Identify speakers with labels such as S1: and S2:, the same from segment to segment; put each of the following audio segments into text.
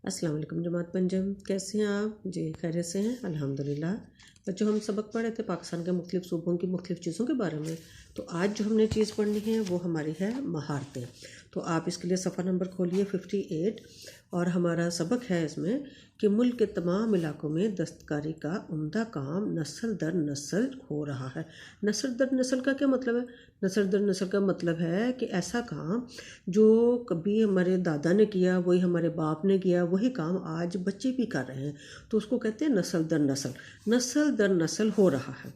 S1: अस्सलाम वालेकुम जमात पंजम, कैसे हैं आप जी? खैरियत से हैं अल्हम्दुलिल्लाह। बच्चों, हम सबक पढ़े थे पाकिस्तान के मुख्तलिफ़ सूबों की मुख्तलिफ़ चीज़ों के बारे में। तो आज जो हमने चीज़ पढ़नी है वो हमारी है महारतें। तो आप इसके लिए सफ़ा नंबर खोलिए 58 और हमारा सबक है इसमें कि मुल्क के तमाम इलाकों में दस्तकारी का उम्दा काम नस्ल दर नस्ल हो रहा है। नस्ल दर नस्ल का क्या मतलब है? नस्ल दर नस्ल का मतलब है कि ऐसा काम जो कभी हमारे दादा ने किया, वही हमारे बाप ने किया, वही काम आज बच्चे भी कर रहे हैं। तो उसको कहते हैं नस्ल दर नस्ल। नस्ल दर नस्ल हो रहा है।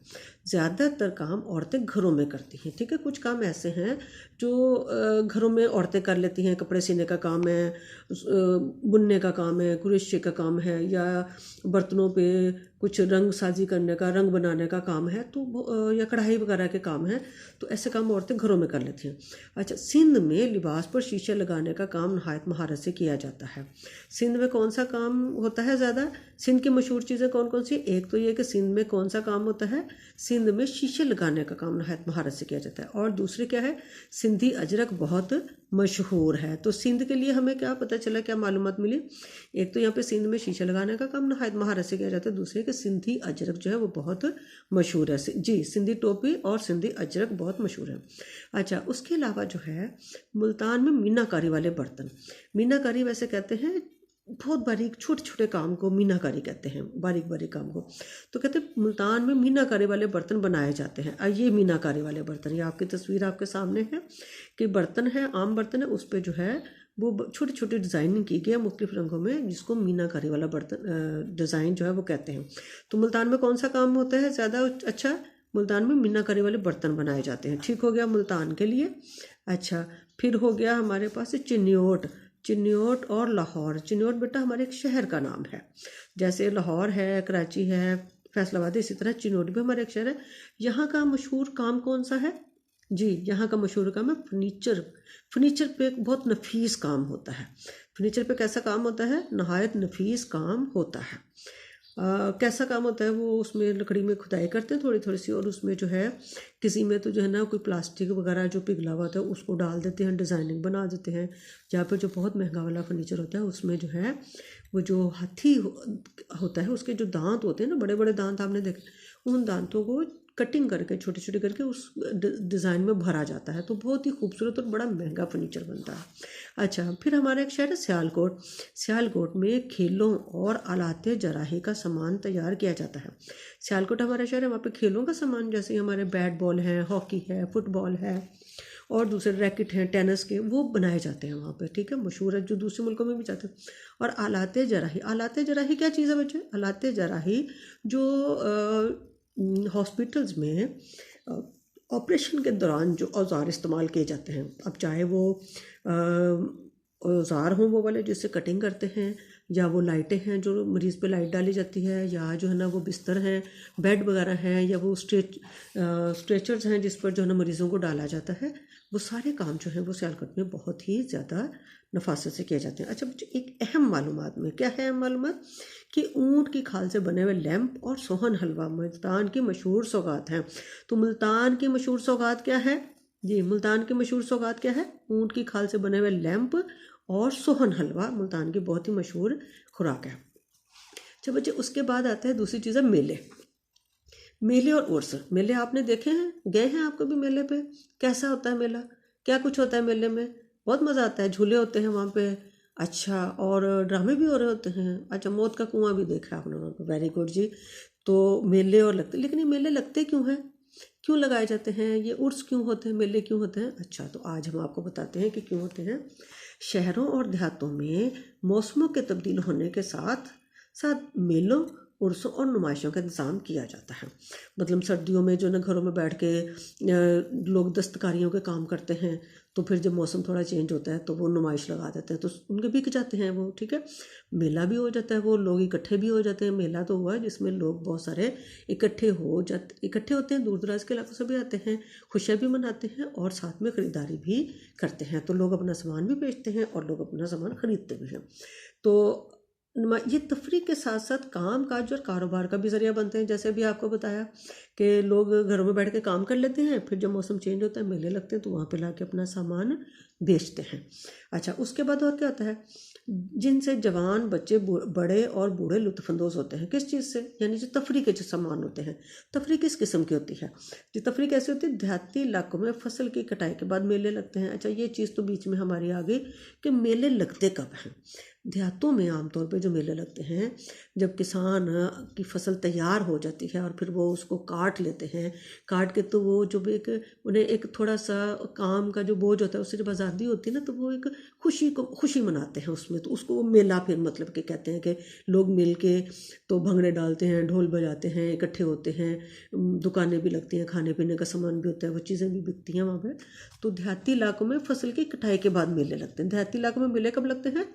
S1: ज़्यादातर काम औरतें घरों में करती हैं, ठीक है। कुछ काम ऐसे हैं जो घरों में औरतें कर लेती हैं। कपड़े सीने का काम है, बुनने का काम है, कुरेशी का काम है, या बर्तनों पे कुछ रंग साजी करने का, रंग बनाने का काम है, तो या कढ़ाई वगैरह के काम है। तो ऐसे काम औरतें घरों में कर लेती हैं। अच्छा, सिंध में लिबास पर शीशे लगाने का काम नहायत महारत से किया जाता है। सिंध में कौन सा काम होता है ज़्यादा? सिंध की मशहूर चीज़ें कौन कौन सी? एक तो ये कि सिंध में कौन सा काम होता है? सिंध में शीशे लगाने का काम नहायत महारत से किया जाता है। और दूसरे क्या है? सिंधी अजरक बहुत मशहूर है। तो सिंध के लिए हमें क्या पता चला, क्या मालूमात मिली? एक तो यहाँ पे सिंध में शीशे लगाने का काम नहायत महारत से किया जाता है। दूसरे कि सिंधी अजरक जो है वो बहुत मशहूर है। जी, सिंधी टोपी और सिंधी अजरक बहुत मशहूर है। अच्छा, उसके अलावा जो है मुल्तान में मीनाकारी वाले बर्तन, मीनाकारी वैसे कहते हैं बहुत बारीक छोटे छोटे काम को मीनाकारी कहते हैं, बारीक बारीक काम को। तो कहते हैं मुल्तान में मीनाकारी वाले बर्तन बनाए जाते हैं। ये मीनाकारी वाले बर्तन, ये आपकी तस्वीर आपके सामने है कि बर्तन है, आम बर्तन है, उस पर जो है वो छोटी छोटी डिज़ाइनिंग की गई है मुख्तलिफ रंगों में, जिसको मीनाकारी वाला बर्तन डिज़ाइन जो है वो कहते हैं। तो मुल्तान में कौन सा काम होता है ज़्यादा अच्छा? मुल्तान में मीनाकारी वाले बर्तन बनाए जाते हैं। ठीक हो गया मुल्तान के लिए। अच्छा, फिर हो गया हमारे पास चिन्योट। चिन्योट और लाहौर। चिन्योट बेटा हमारे एक शहर का नाम है। जैसे लाहौर है, कराची है, फैसलाबाद है, इसी तरह चिन्योट भी हमारा एक शहर है। यहाँ का मशहूर काम कौन सा है? जी, यहाँ का मशहूर काम है फर्नीचर। फर्नीचर पे एक बहुत नफीस काम होता है। फर्नीचर पे कैसा काम होता है? नहायत नफीस काम होता है। कैसा काम होता है वो? उसमें लकड़ी में खुदाई करते हैं थोड़ी थोड़ी सी, और उसमें जो है किसी में तो जो है ना कोई प्लास्टिक वगैरह जो पिघला हुआ होता है उसको डाल देते हैं, डिज़ाइनिंग बना देते हैं। जहाँ पर जो बहुत महंगा वाला फर्नीचर होता है उसमें जो है वो जो हाथी होता है उसके जो दांत होते हैं ना, बड़े बड़े दांत आपने देखे, उन दांतों को कटिंग करके छोटी छोटी करके उस डिज़ाइन में भरा जाता है। तो बहुत ही खूबसूरत और बड़ा महंगा फर्नीचर बनता है। अच्छा, फिर हमारा एक शहर है सियालकोट। सियालकोट में खेलों और आलाते जराही का सामान तैयार किया जाता है। सियालकोट हमारा शहर है, वहाँ पे खेलों का सामान जैसे हमारे बैट बॉल है, हॉकी है, फुटबॉल है और दूसरे रैकेट हैं टेनिस के, वो बनाए जाते हैं वहाँ पे, ठीक है। मशहूर है, जो दूसरे मुल्कों में भी जाते हैं। और आलाते जराही, आलाते जराही क्या चीज़ है बच्चे? आलाते जराही जो हॉस्पिटल्स में ऑपरेशन के दौरान जो औज़ार इस्तेमाल किए जाते हैं, अब चाहे वो औज़ार हों वो वाले जिससे कटिंग करते हैं, या वो लाइटें हैं जो मरीज़ पे लाइट डाली जाती है, या जो है ना वो बिस्तर हैं, बेड वगैरह हैं, या वो स्ट्रेचर्स हैं जिस पर जो है ना मरीज़ों को डाला जाता है, वो सारे काम जो हैं वो सियालकोट में बहुत ही ज़्यादा नफासत से किए जाते हैं। अच्छा बच्चे, एक अहम मालूमात में क्या है? अहम मालूमात कि ऊँट की खाल से बने हुए लैंप और सोहन हलवा मुल्तान की मशहूर सौगात हैं। तो मुल्तान की मशहूर सौगात क्या है? जी, मुल्तान की मशहूर सौगात क्या है? ऊँट की खाल से बने हुए लैंप और सोहन हलवा मुल्तान की बहुत ही मशहूर खुराक है। अच्छा बच्चे, उसके बाद आता है दूसरी चीज़ है मेले। मेले और उर्स। मेले आपने देखे हैं? गए हैं आप कभी मेले पे? कैसा होता है मेला? क्या कुछ होता है मेले में? बहुत मज़ा आता है, झूले होते हैं वहाँ पे। अच्छा, और ड्रामे भी हो रहे होते हैं। अच्छा, मौत का कुआं भी देखा है आपने वहाँ पे, वेरी गुड जी। तो मेले और लगते, लेकिन ये मेले लगते क्यों हैं? क्यों लगाए जाते हैं? ये उर्स क्यों होते हैं? मेले क्यों होते हैं? अच्छा, तो आज हम आपको बताते हैं कि क्यों होते हैं। शहरों और देहातों में मौसमों के तब्दील होने के साथ साथ मेलों, उर्सों और नुमाइशों का इंतज़ाम किया जाता है। मतलब सर्दियों में जो ना घरों में बैठ के लोग दस्तकारियों के काम करते हैं, तो फिर जब मौसम थोड़ा चेंज होता है तो वो नुमाइश लगा देते हैं, तो उनके बिक जाते हैं वो, ठीक है। मेला भी हो जाता है, वो लोग इकट्ठे भी हो जाते हैं। मेला तो हुआ है जिसमें लोग बहुत सारे इकट्ठे होते हैं, दूर दराज के इलाकों से भी आते हैं, खुशियाँ भी मनाते हैं और साथ में ख़रीदारी भी करते हैं। तो लोग अपना सामान भी बेचते हैं और लोग अपना सामान ख़रीदते भी हैं। तो ये तफरीह के साथ साथ काम काज और कारोबार का भी ज़रिया बनते हैं। जैसे भी आपको बताया कि लोग घरों में बैठ के काम कर लेते हैं, फिर जब मौसम चेंज होता है मेले लगते हैं तो वहाँ पे लाके अपना सामान बेचते हैं। अच्छा, उसके बाद और क्या होता है, जिनसे जवान बच्चे बड़े और बूढ़े लुत्फानंदोज होते हैं। किस चीज़ से? यानी जो तफरी के जो सामान होते हैं। तफरी किस किस्म की होती है? जो तफरी कैसी होती है, देहाती इलाकों में फसल की कटाई के बाद मेले लगते हैं। अच्छा, ये चीज़ तो बीच में हमारी आ गई कि मेले लगते कब हैं। देहातों में आमतौर पे जो मेले लगते हैं, जब किसान की फसल तैयार हो जाती है और फिर वो उसको काट लेते हैं, काट के तो वो जो भी एक उन्हें एक थोड़ा सा काम का जो बोझ होता है उससे जब आज़ादी होती है ना, तो वो एक खुशी मनाते हैं उसमें, तो उसको वो मेला फिर मतलब कि कहते हैं कि लोग मिल के तो भंगड़े डालते हैं, ढोल बजाते हैं, इकट्ठे होते हैं, दुकानें भी लगती हैं, खाने पीने का सामान भी होता है, वो चीज़ें भी बिकती हैं वहाँ पर। तो देहाती इलाकों में फसल की कटाई के बाद मेले लगते हैं। देहाती इलाकों में मेले कब लगते हैं?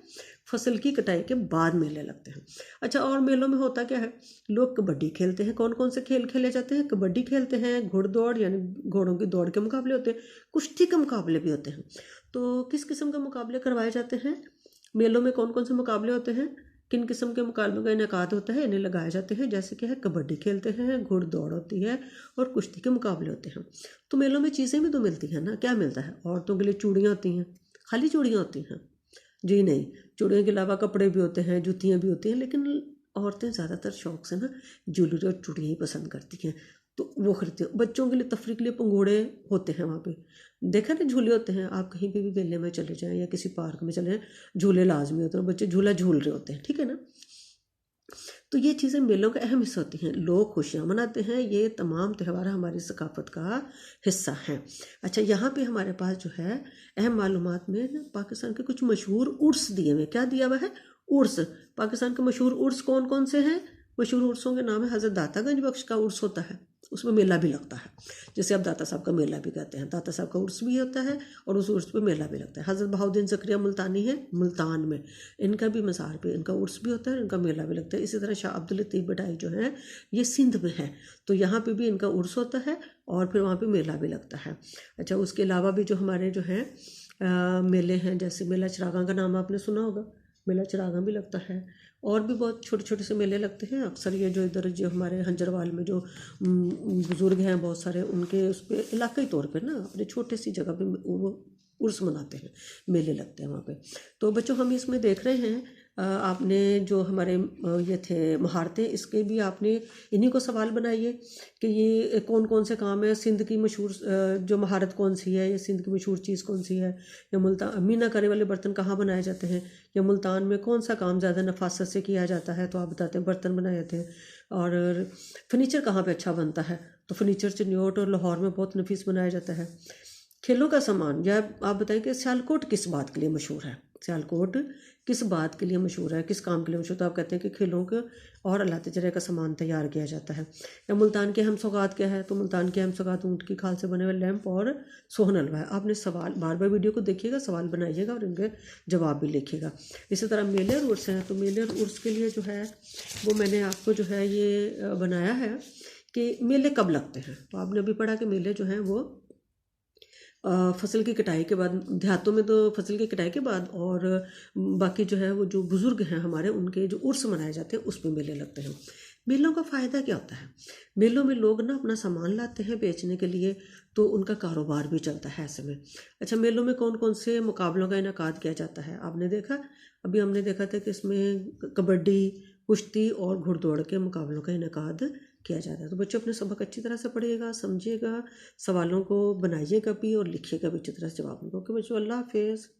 S1: फसल की कटाई के बाद मेले लगते हैं। अच्छा, और मेलों में होता क्या है, लोग कबड्डी खेलते हैं। कौन कौन से खेल खेले जाते हैं? कबड्डी खेलते हैं, घुड़दौड़ यानी घोड़ों की दौड़ के मुकाबले होते हैं, कुश्ती के मुकाबले भी होते हैं। तो किस किस्म के मुकाबले करवाए जाते हैं मेलों में? कौन कौन से मुकाबले होते हैं, किन किस्म के मुकाबलों का इनेकाद होता है, इन्हें लगाए जाते हैं? जैसे कि है कबड्डी खेलते हैं, घुड़दौड़ होती है और कुश्ती के मुकाबले होते हैं। तो मेलों में चीज़ें भी तो मिलती हैं ना। क्या मिलता है? औरतों के लिए चूड़ियाँ होती हैं। खाली चूड़ियाँ होती हैं? जी नहीं, चूड़ियों के अलावा कपड़े भी होते हैं, जूतियाँ भी होती हैं, लेकिन औरतें ज़्यादातर शौक से ना ज्वेलरी और चूड़ियाँ ही पसंद करती हैं, तो वो खरीदते हैं। बच्चों के लिए तफरीह के लिए पंघोड़े होते हैं वहाँ पे, देखा ना, झूले होते हैं। आप कहीं पे भी मेले में चले जाएं या किसी पार्क में चले जाएं, झूले लाजमी होते हैं, बच्चे झूला झूल रहे होते हैं, ठीक है ना। तो ये चीज़ें मेलों का अहम हिस्सा होती हैं। लोग खुशियाँ मनाते हैं, ये तमाम त्यौहार हमारी सकाफत का हिस्सा हैं। अच्छा, यहाँ पे हमारे पास जो है अहम मालूमात में ना पाकिस्तान के कुछ मशहूर उर्स दिए हुए। क्या दिया हुआ है? उर्स। पाकिस्तान के मशहूर उर्स कौन कौन से हैं? मशहूर उर्सों के नाम है, हज़रत दातागंज बख्श का उर्स होता है, उसमें मेला भी लगता है, जैसे अब दाता साहब का मेला भी कहते हैं। दाता साहब का उर्स भी होता है और उस उर्स पे मेला भी लगता है। हज़रत बहाउद्दीन ज़करिया मुल्तानी है मुल्तान में, इनका भी मज़ार पे इनका उर्स भी होता है, इनका मेला भी लगता है। इसी तरह शाह अब्दुल लतीफ़ बटाई जो है ये सिंध में है, तो यहाँ पे भी इनका उर्स होता है और फिर वहाँ पे मेला भी लगता है। अच्छा, उसके अलावा भी जो हमारे जो हैं मेले हैं, जैसे मेला चिरागां का नाम आपने सुना होगा, मेला चिरागां भी लगता है। और भी बहुत छोटे छोटे से मेले लगते हैं। अक्सर ये जो इधर जो हमारे हंजरवाल में जो बुज़ुर्ग हैं बहुत सारे, उनके उस पर इलाकई तौर पे ना अपने छोटी सी जगह पे वो उर्स मनाते हैं, मेले लगते हैं वहाँ पे। तो बच्चों, हम इसमें देख रहे हैं आपने जो हमारे ये थे महारतें, इसके भी आपने इन्हीं को सवाल बनाइए कि ये कौन कौन से काम है। सिंध की मशहूर जो महारत कौन सी है, या सिंध की मशहूर चीज़ कौन सी है, या मुल्तान मीनाकारी वाले बर्तन कहाँ बनाए जाते हैं, या मुल्तान में कौन सा काम ज़्यादा नफासत से किया जाता है, तो आप बताते हैं बर्तन बनाए जाते हैं। और फर्नीचर कहाँ पे अच्छा बनता है, तो फर्नीचर चिन्योट और लाहौर में बहुत नफीस बनाया जाता है। खेलों का सामान, या आप बताएं कि सियालकोट किस बात के लिए मशहूर है, सियालकोट किस बात के लिए मशहूर है, किस काम के लिए मशहूर, तो आप कहते हैं कि खेलों के और अल्लाह तजरे का सामान तैयार किया जाता है। या मुल्तान की अहम सौगात क्या है, तो मुल्तान की अहम सौगात ऊँट की खाल से बने हुए लैंप और सोहन हलवा है। आपने सवाल बार बार वीडियो को देखिएगा, सवाल बनाइएगा और इनके जवाब भी लिखिएगा। इसी तरह मेले और उर्स हैं, तो मेले और उर्स के लिए जो है वो मैंने आपको जो है ये बनाया है कि मेले कब लगते हैं। तो आपने अभी पढ़ा कि मेले जो हैं वो फसल की कटाई के बाद, देहातों में तो फसल की कटाई के बाद, और बाकी जो है वो जो बुज़ुर्ग हैं हमारे, उनके जो उर्स मनाए जाते हैं उसमें मेले लगते हैं। मेलों का फ़ायदा क्या होता है? मेलों में लोग ना अपना सामान लाते हैं बेचने के लिए, तो उनका कारोबार भी चलता है ऐसे में। अच्छा, मेलों में कौन कौन से मुकाबलों का इनेकाद किया जाता है आपने देखा? अभी हमने देखा था कि इसमें कबड्डी, कुश्ती और घुड़दौड़ के मुकाबलों का इनेकाद किया जाता है। तो बच्चों, अपने सबक अच्छी तरह से पढ़िएगा, समझिएगा, सवालों को बनाइएगा भी और लिखिएगा भी अच्छी तरह से जवाब में। ओके बच्चों, अल्लाह हाफिज़।